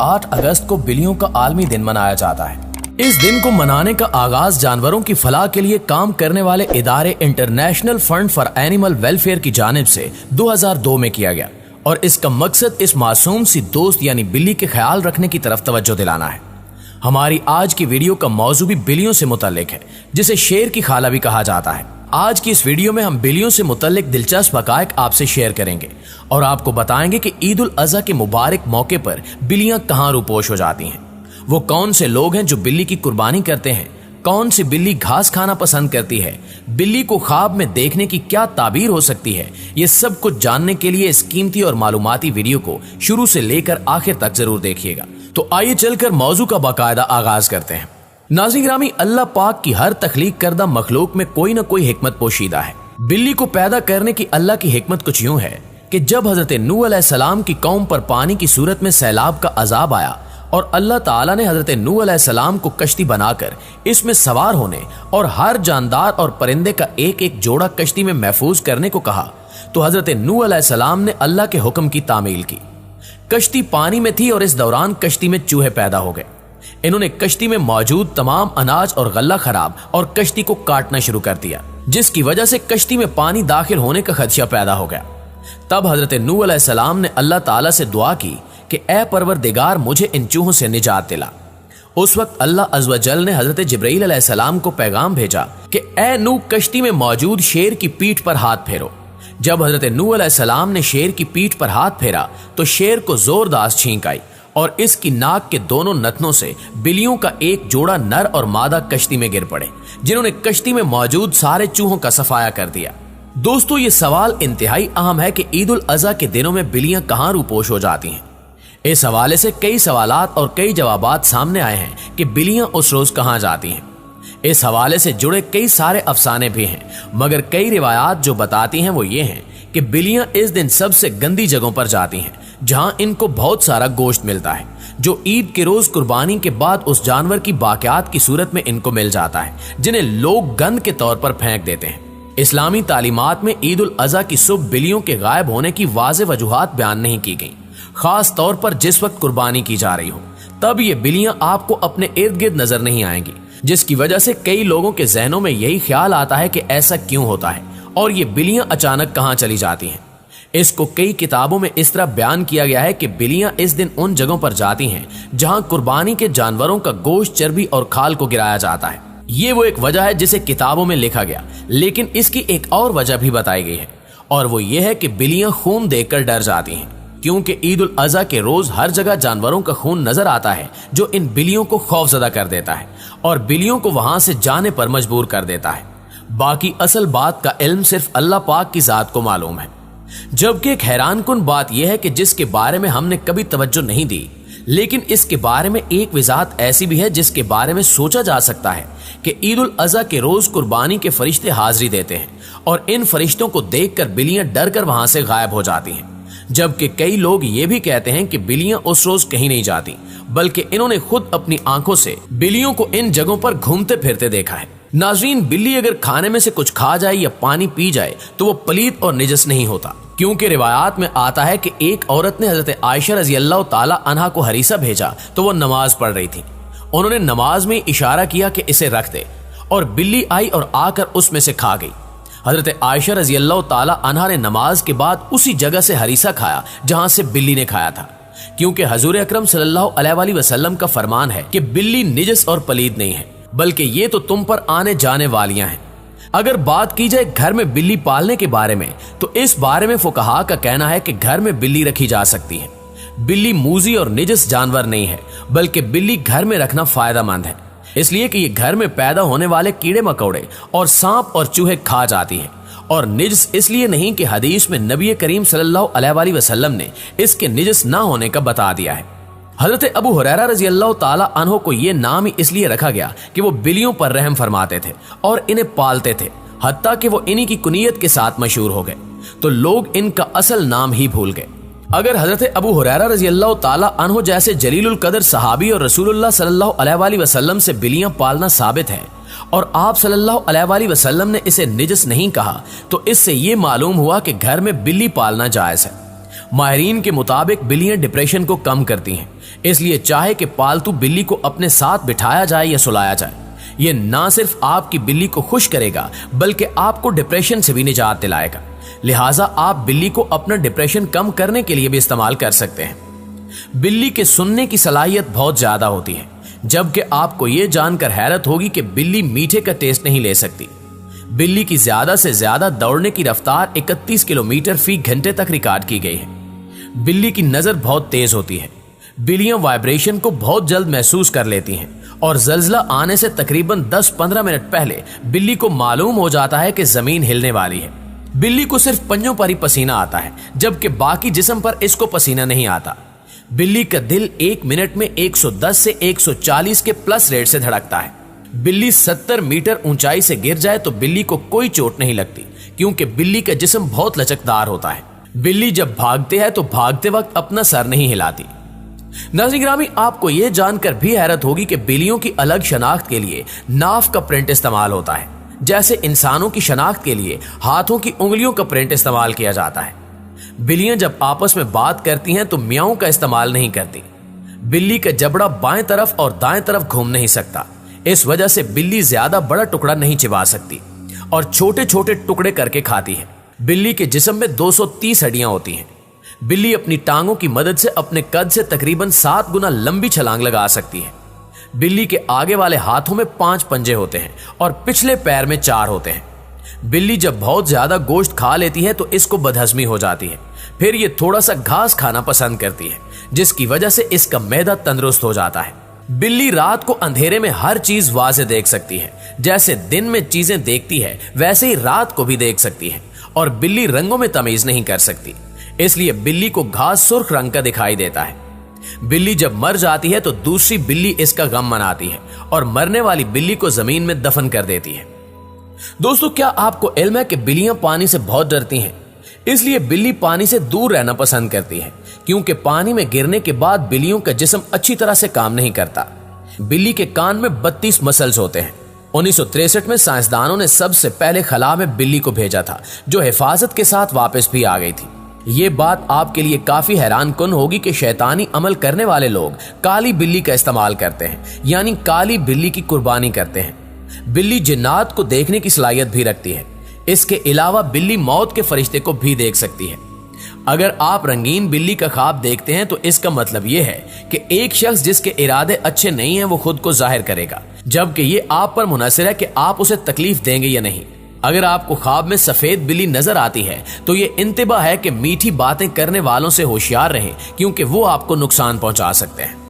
8 अगस्त को बिल्लियों का आलमी दिन मनाया जाता है। इस दिन को मनाने का आगाज जानवरों की फलाह के लिए काम करने वाले इदारे international fund for animal welfare की जानिब से 2002 में किया गया और इसका मकसद इस मासूम सी दोस्त यानी बिल्ली के ख्याल रखने की तरफ तवज्जो दिलाना है। हमारी आज की वीडियो का मौजू भी बिल्लियों से मुतल्लिक है, जिसे शेर की खाला भी कहा जाता है। आज की इस वीडियो में हम बिल्लियों से मुतल्लिक दिलचस्प हक़ाइक़ आपसे शेयर करेंगे और आपको बताएंगे कि ईद उल अज़हा के मुबारक मौके पर बिल्लियां कहां रूपोश हो जाती हैं। वो कौन से लोग हैं जो बिल्ली की कुर्बानी करते हैं, कौन सी बिल्ली घास खाना पसंद करती है, बिल्ली को ख्वाब में देखने की क्या ताबीर हो सकती है। ये सब कुछ जानने के लिए इस कीमती और मालूमाती वीडियो को शुरू से लेकर आखिर तक जरूर देखिएगा। तो आइए चलकर मौजू का बाकायदा आगाज करते हैं। नाज़रीन गिरामी, अल्लाह पाक की हर तख्लीक करदा मखलूक में कोई न कोई हिकमत पोशीदा है। बिल्ली को पैदा करने की अल्लाह की हिकमत कुछ यूं है कि जब हजरत नूह अलैहिस्सलाम की कौम पर पानी की सूरत में सैलाब का अजाब आया और अल्लाह ताला ने हजरत नूह अलैहिस्सलाम को कश्ती बनाकर इसमें सवार होने और हर जानदार और परिंदे का एक एक जोड़ा कश्ती में महफूज करने को कहा, तो हजरत नूह अलैहिस्सलाम ने अल्लाह के हुक्म की तामील की। कश्ती पानी में थी और इस दौरान कश्ती में चूहे पैदा हो गए। इन्होंने कश्ती में मौजूद तमाम अनाज और गल्ला खराब और कश्ती को काटना शुरू कर दिया, जिसकी वजह से कश्ती में पानी दाखिल होने का खदशा पैदा हो गया। तब हजरत नूह अलैहिस्सलाम ने अल्लाह ताला से दुआ की कि ऐ परवरदिगार, मुझे इन चूहों से निजात दिला। उस वक्त अल्लाह अज़्ज़ व जल ने हजरत जिब्राइल अलैहिस्सलाम को पैगाम भेजा कि ऐ नूह, कश्ती में मौजूद शेर की पीठ पर हाथ फेरो। जब हजरत नूह अलैहिस्सलाम ने शेर की पीठ पर हाथ फेरा तो शेर को जोरदार छींक आई और इसकी नाक के दोनों नथनों से बिल्लियों का एक जोड़ा नर और मादा कश्ती में गिर पड़े, जिन्होंने कश्ती में मौजूद सारे चूहों का सफाया कर दिया। दोस्तों, ये सवाल इंतहाई अहम है कि ईद उल अज़हा के दिनों में बिल्लियां कहां रूपोश हो जाती हैं। इस हवाले से कई सवालात और कई जवाबात सामने आए हैं कि बिल्लियां उस रोज कहां जाती हैं। इस हवाले से जुड़े कई सारे अफसाने भी हैं, मगर कई रिवायात जो बताती हैं वो ये हैं कि बिल्लियां इस दिन सबसे गंदी जगहों पर जाती हैं, जहां इनको बहुत सारा गोश्त मिलता है, जो ईद के रोज कुर्बानी के बाद उस जानवर की बाक़ियात की सूरत में इनको मिल जाता है, जिन्हें लोग गंद के तौर पर फेंक देते हैं। इस्लामी तालीमात में ईद उल अज़हा की सुबह बिल्लियों के गायब होने की वाज़ेह वजूहात बयान नहीं की गई। खास तौर पर जिस वक्त कुर्बानी की जा रही हो, तब ये बिल्लियां आपको अपने इर्द गिर्द नजर नहीं आएंगी, जिसकी वजह से कई लोगों के जहनों में यही ख्याल आता है कि ऐसा क्यों होता है और ये बिल्लियां अचानक कहां चली जाती हैं। इसको कई किताबों में इस तरह बयान किया गया है कि बिल्लियां इस दिन उन जगहों पर जाती हैं जहां कुर्बानी के जानवरों का गोश्त, चर्बी और खाल को गिराया जाता है। ये वो एक वजह है जिसे किताबों में लिखा गया, लेकिन इसकी एक और वजह भी बताई गई है और वो ये है कि बिल्लियां खून देखकर डर जाती हैं, क्योंकि ईद उल अज़हा के रोज हर जगह जानवरों का खून नजर आता है, जो इन बिल्लियों को खौफजदा कर देता है और बिल्लियों को वहां से जाने पर मजबूर कर देता है। बाकी असल बात का इल्म सिर्फ अल्लाह पाक की जात को मालूम है। जबकि एक हैरानकुन बात यह है कि जिसके बारे में हमने कभी तवज्जो नहीं दी, लेकिन इसके बारे में एक वजाहत ऐसी भी है जिसके बारे में सोचा जा सकता है कि ईद उल अज़हा के रोज कुर्बानी के फरिश्ते हाजिरी देते हैं और इन फरिश्तों को देखकर बिल्लियां डर कर वहां से गायब हो जाती हैं। जबकि कई लोग ये भी कहते हैं कि बिल्लियां उस रोज कहीं नहीं जाती, बल्कि इन्होंने खुद अपनी आंखों से बिल्लियों को इन जगहों पर घूमते फिरते देखा है। नाज़रीन, बिल्ली अगर खाने में से कुछ खा जाए या पानी पी जाए तो वो पलीत और निजस नहीं होता, क्योंकि रिवायात में आता है कि एक औरत ने हजरत आयशा रज़ी अल्लाह ताला अन्हा को हरीसा भेजा तो वो नमाज पढ़ रही थी। उन्होंने नमाज में इशारा किया कि इसे रख दे और बिल्ली आई और आकर उसमें से खा गई। हजरत आयशा रज़ी अल्लाह ताला अन्हा ने नमाज के बाद उसी जगह से हरीसा खाया जहां से बिल्ली ने खाया था, क्योंकि हजूर अकरम सल्लल्लाहु अलैहि वसल्लम का फरमान है कि बिल्ली निजस और पलीद नहीं है, बल्कि ये तो तुम पर आने जाने वालियां हैं। अगर बात की जाए घर में बिल्ली पालने के बारे में, तो इस बारे में फुकहा का कहना है कि घर में बिल्ली रखी जा सकती है। बिल्ली मूजी और निजस जानवर नहीं है, बल्कि बिल्ली घर में रखना फायदेमंद है, इसलिए कि ये घर में पैदा होने वाले कीड़े मकोड़े और सांप और चूहे खा जाती है, और निजस इसलिए नहीं कि हदीस में नबी करीम सल्लल्लाहु अलैहि वसल्लम ने इसके निजस ना होने का बता दिया है। हजरत अबू हुरैरा रज़ी अल्लाह ताला अन्हो को यह नाम ही इसलिए रखा गया कि वो बिल्लियों पर रहम फरमाते थे और इन्हें पालते थे, हत्ता कि वो इन्हीं की कुनियत के साथ मशहूर हो गए, तो लोग इनका असल नाम ही भूल गए। अगर हजरत अबू हुरैरा रज़ी अल्लाह ताला अन्हो जैसे जलीलुल कदर सहाबी और रसूलुल्लाह सल्लल्लाहु अलैहि वसल्लम से बिल्लियां पालना साबित है और आप सल्लल्लाहु अलैहि वसल्लम ने इसे निजस नहीं कहा, तो इससे ये मालूम हुआ कि घर में बिल्ली पालना जायज है। माहिरीन के मुताबिक बिल्लियां डिप्रेशन को कम करती हैं, इसलिए चाहे कि पालतू बिल्ली को अपने साथ बिठाया जाए या सुलाया जाए, ये ना सिर्फ आपकी बिल्ली को खुश करेगा बल्कि आपको डिप्रेशन से भी निजात दिलाएगा। लिहाजा आप बिल्ली को अपना डिप्रेशन कम करने के लिए भी इस्तेमाल कर सकते हैं। बिल्ली के सुनने की सलाहियत बहुत ज्यादा होती है, जबकि आपको यह जानकर हैरत होगी कि बिल्ली मीठे का टेस्ट नहीं ले सकती। बिल्ली की ज्यादा से ज्यादा दौड़ने की रफ्तार 31 किलोमीटर फी घंटे तक रिकॉर्ड की गई है। बिल्ली की नजर बहुत तेज होती है। बिल्लियां वाइब्रेशन को बहुत जल्द महसूस कर लेती हैं और जल्जला आने से तकरीबन 10-15 मिनट पहले बिल्ली को मालूम हो जाता है कि जमीन हिलने वाली है। बिल्ली को सिर्फ पंजों पर ही पसीना आता है, जबकि बाकी जिस्म पर इसको पसीना नहीं आता। बिल्ली का दिल 1 मिनट में 110 से 140 के प्लस रेट से धड़कता है। बिल्ली 70 मीटर ऊंचाई से गिर जाए तो बिल्ली को कोई चोट नहीं लगती, क्योंकि बिल्ली का जिस्म बहुत लचकदार होता है। बिल्ली जब भागते हैं तो भागते वक्त अपना सर नहीं हिलाती। नाज़रीन ग्रामी, आपको यह जानकर भी हैरत होगी कि बिल्लियों की अलग शनाख्त के लिए नाफ का प्रिंट इस्तेमाल होता है, जैसे इंसानों की शनाख्त के लिए हाथों की उंगलियों का प्रिंट इस्तेमाल किया जाता है। बिल्लियां जब आपस में बात करती हैं तो मियाओं का इस्तेमाल नहीं करती। बिल्ली का जबड़ा बाएं तरफ और दाएं तरफ घूम नहीं सकता, इस वजह से बिल्ली ज्यादा बड़ा टुकड़ा नहीं चिबा सकती और छोटे छोटे टुकड़े करके खाती है। बिल्ली के जिस्म में 230 हड्डियां होती हैं। बिल्ली अपनी टांगों की मदद से अपने कद से तकरीबन 7 गुना लंबी छलांग लगा सकती है। बिल्ली के आगे वाले हाथों में 5 पंजे होते हैं और पिछले पैर में 4 होते हैं। बिल्ली जब बहुत ज्यादा गोश्त खा लेती है तो इसको बदहजमी हो जाती है। फिर ये थोड़ा सा घास खाना पसंद करती है, जिसकी वजह से इसका मैदा तंदुरुस्त हो जाता है। बिल्ली रात को अंधेरे में हर चीज वाज़े देख सकती है। जैसे दिन में चीजें देखती है वैसे ही रात को भी देख सकती है। और बिल्ली रंगों में तमीज नहीं कर सकती, इसलिए बिल्ली को घास सुर्ख रंग का दिखाई देता है। बिल्ली जब मर जाती है तो दूसरी बिल्ली इसका गम मनाती है और मरने वाली बिल्ली को जमीन में दफन कर देती है। दोस्तों, क्या आपको इल्म है कि बिल्लियां पानी से बहुत डरती हैं? इसलिए बिल्ली पानी से दूर रहना पसंद करती है, क्योंकि पानी में गिरने के बाद बिल्लियों का जिस्म अच्छी तरह से काम नहीं करता। बिल्ली के कान में 32 मसल्स होते हैं। 1963 में साइंसदानों ने सबसे पहले खला में बिल्ली को भेजा था, जो हिफाजत के साथ वापस भी आ गई थी। ये बात आपके लिए काफी हैरान कुन होगी कि शैतानी अमल करने वाले लोग काली बिल्ली का इस्तेमाल करते हैं, यानी काली बिल्ली की कुर्बानी करते हैं। बिल्ली जिन्नात को देखने की सलाहियत भी रखती है। इसके अलावा बिल्ली मौत के फरिश्ते को भी देख सकती है। अगर आप रंगीन बिल्ली का ख्वाब देखते हैं तो इसका मतलब यह है कि एक शख्स जिसके इरादे अच्छे नहीं हैं वो खुद को जाहिर करेगा, जबकि ये आप पर मुनहसर है कि आप उसे तकलीफ देंगे या नहीं। अगर आपको ख्वाब में सफेद बिल्ली नजर आती है तो ये इंतबा है कि मीठी बातें करने वालों से होशियार रहें, क्योंकि वो आपको नुकसान पहुंचा सकते हैं।